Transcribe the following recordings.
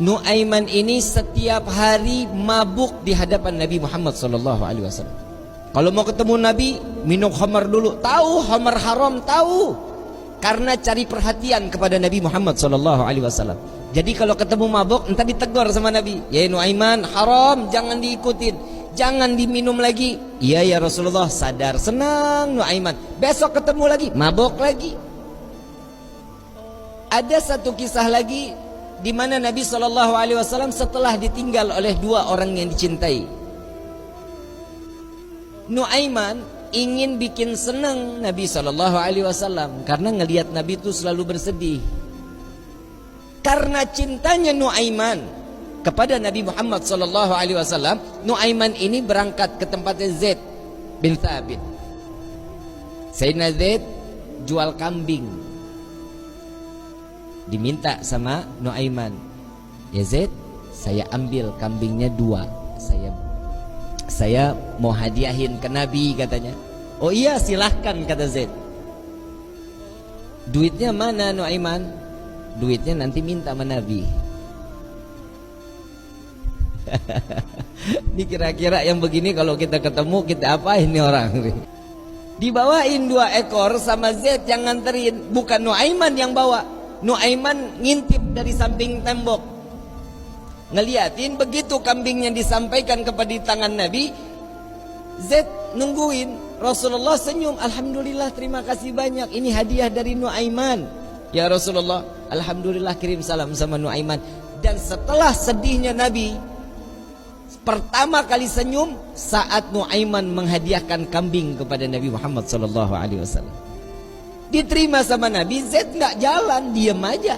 Nuaiman ini setiap hari mabuk di hadapan Nabi Muhammad SAW. Kalau mau ketemu Nabi, minum khamar dulu. Tahu khamar haram, tahu. Karena cari perhatian kepada Nabi Muhammad SAW. Jadi kalau ketemu mabuk, entah ditegur sama Nabi. Ya Nuaiman, haram, jangan diikutin, jangan diminum lagi. Iya ya Rasulullah, sadar, senang Nuaiman. Besok ketemu lagi, mabuk lagi. Ada satu kisah lagi di mana Nabi SAW setelah ditinggal oleh dua orang yang dicintai. Nuaiman ingin bikin senang Nabi SAW karena ngelihat Nabi itu selalu bersedih. Karena cintanya Nuaiman kepada Nabi Muhammad SAW, Nuaiman ini berangkat ke tempatnya Zaid bin Thabit. Sayyidina Zaid jual kambing, diminta sama Nuaiman, ya Zaid, saya ambil kambingnya 2, saya mau hadiahin ke Nabi katanya. Oh iya silahkan kata Zaid. Duitnya mana Nuaiman? Duitnya nanti minta sama Nabi. Ini kira-kira yang begini kalau kita ketemu kita apain nih orang? Dibawain 2 ekor sama Zaid yang nganterin, bukan Nuaiman yang bawa. Nuaiman ngintip dari samping tembok, ngeliatin. Begitu kambingnya disampaikan kepada tangan Nabi, Zaid nungguin. Rasulullah senyum, alhamdulillah, terima kasih banyak, ini hadiah dari Nuaiman. Ya Rasulullah, alhamdulillah, kirim salam sama Nuaiman. Dan setelah sedihnya Nabi, pertama kali senyum saat Nuaiman menghadiahkan kambing kepada Nabi Muhammad SAW. Diterima sama Nabi. Zaid nggak jalan, diam aja.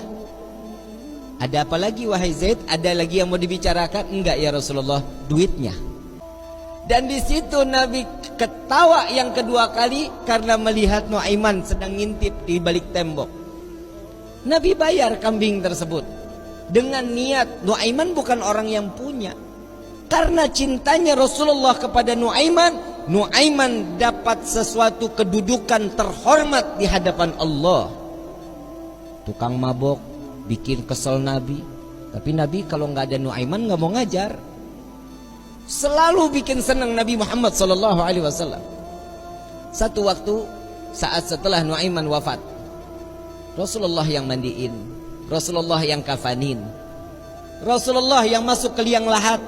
Ada apa lagi wahai Zaid? Ada lagi yang mau dibicarakan? Enggak ya Rasulullah, duitnya. Dan di situ Nabi ketawa yang kedua kali karena melihat Nuaiman sedang ngintip di balik tembok. Nabi bayar kambing tersebut dengan niat Nuaiman bukan orang yang punya. Karena cintanya Rasulullah kepada Nuaiman, Nuaiman dapat sesuatu kedudukan terhormat di hadapan Allah. Tukang mabok bikin kesel Nabi, tapi Nabi kalau nggak ada Nuaiman nggak mau ngajar. Selalu bikin senang Nabi Muhammad SAW. Satu waktu saat setelah Nuaiman wafat, Rasulullah yang mandiin, Rasulullah yang kafanin, Rasulullah yang masuk ke liang lahat.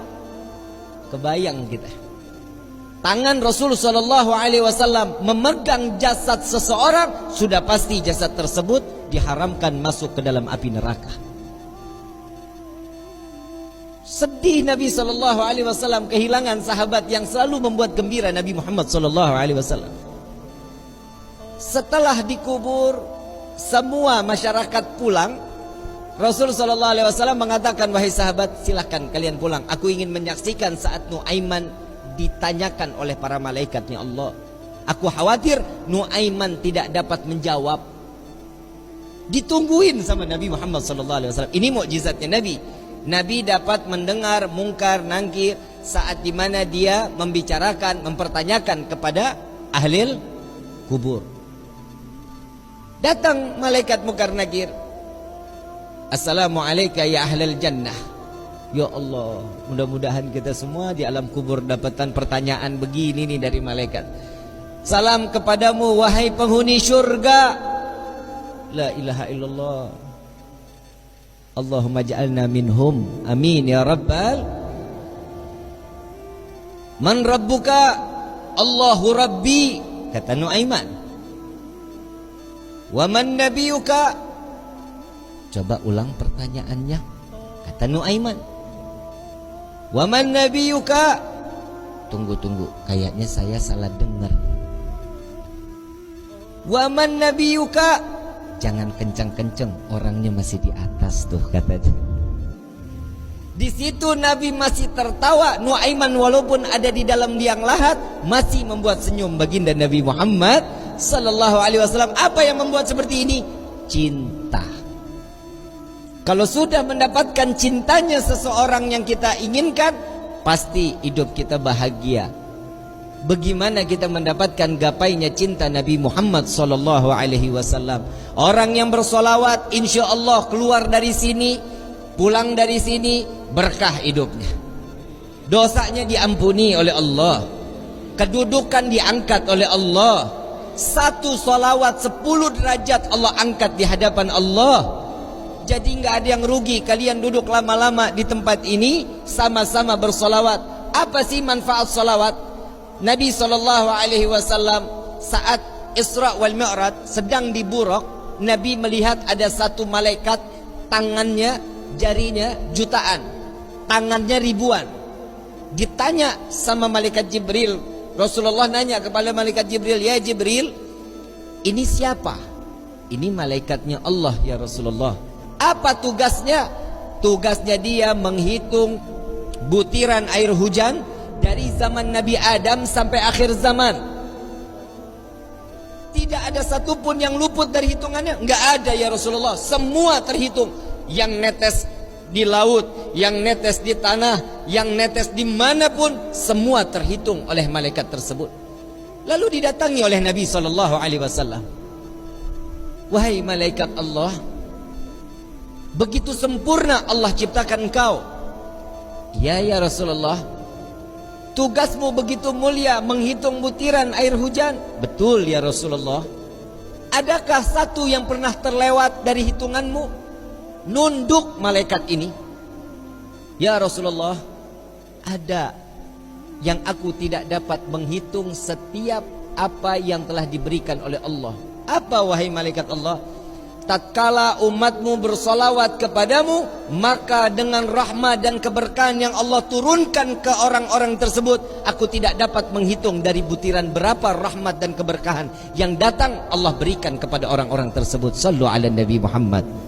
Kebayang kita, tangan Rasul SAW memegang jasad seseorang, sudah pasti jasad tersebut diharamkan masuk ke dalam api neraka. Sedih Nabi SAW kehilangan sahabat yang selalu membuat gembira Nabi Muhammad SAW. Setelah dikubur, semua masyarakat pulang. Rasul SAW mengatakan, wahai sahabat, silahkan kalian pulang. Aku ingin menyaksikan saat Nuaiman ditanyakan oleh para malaikatnya Allah. Aku khawatir Nuaiman tidak dapat menjawab. Ditungguin sama Nabi Muhammad SAW. Ini mukjizatnya Nabi. Nabi dapat mendengar mungkar nangkir saat dimana dia membicarakan, mempertanyakan kepada ahli kubur. Datang malaikat mungkar nakir. Assalamualaikum ya ahlal jannah. Ya Allah, mudah-mudahan kita semua di alam kubur dapatan pertanyaan begini nih dari malaikat. Salam kepadamu wahai penghuni syurga. La ilaha illallah. Allahumma ja'alna minhum. Amin ya rabbal. Man rabbuka? Allahu rabbi, kata Nuaiman. Wa man nabiyuka? Coba ulang pertanyaannya, kata Nuaiman. Wa man nabiyuka? Tunggu, kayaknya saya salah dengar. Wa man nabiyuka? Jangan kencang-kencang, orangnya masih di atas tuh, kata dia. Di situ Nabi masih tertawa. Nuaiman walaupun ada di dalam liang lahat masih membuat senyum baginda Nabi Muhammad SAW. Apa yang membuat seperti ini? Cinta. Kalau sudah mendapatkan cintanya seseorang yang kita inginkan, pasti hidup kita bahagia. Bagaimana kita mendapatkan gapainya cinta Nabi Muhammad SAW? Orang yang bersolawat, insya Allah keluar dari sini pulang dari sini berkah hidupnya, dosanya diampuni oleh Allah, kedudukan diangkat oleh Allah. Satu salawat 10 derajat Allah angkat di hadapan Allah. Jadi nggak ada yang rugi kalian duduk lama-lama di tempat ini sama-sama bersolawat. Apa sih manfaat solawat? Nabi SAW saat Isra wal Mi'raj sedang di Buraq, Nabi melihat ada satu malaikat, tangannya, jarinya jutaan, tangannya ribuan. Ditanya sama malaikat Jibril, Rasulullah nanya kepada malaikat Jibril, ya Jibril, ini siapa? Ini malaikatnya Allah ya Rasulullah. Apa tugasnya? Tugasnya dia menghitung butiran air hujan dari zaman Nabi Adam sampai akhir zaman. Tidak ada satupun yang luput dari hitungannya. Enggak ada ya Rasulullah. Semua terhitung. Yang netes di laut, yang netes di tanah, yang netes dimanapun, semua terhitung oleh malaikat tersebut. Lalu didatangi oleh Nabi SAW. Wahai malaikat Allah, begitu sempurna Allah ciptakan engkau. Ya Rasulullah, tugasmu begitu mulia menghitung butiran air hujan. Betul ya Rasulullah. Adakah satu yang pernah terlewat dari hitunganmu? Nunduk malaikat ini, ya Rasulullah, ada yang aku tidak dapat menghitung setiap apa yang telah diberikan oleh Allah. Apa wahai malaikat Allah? Tatkala umatmu bersolawat kepadamu, maka dengan rahmat dan keberkahan yang Allah turunkan ke orang-orang tersebut, aku tidak dapat menghitung dari butiran berapa rahmat dan keberkahan yang datang Allah berikan kepada orang-orang tersebut. Sallu ala Nabi Muhammad.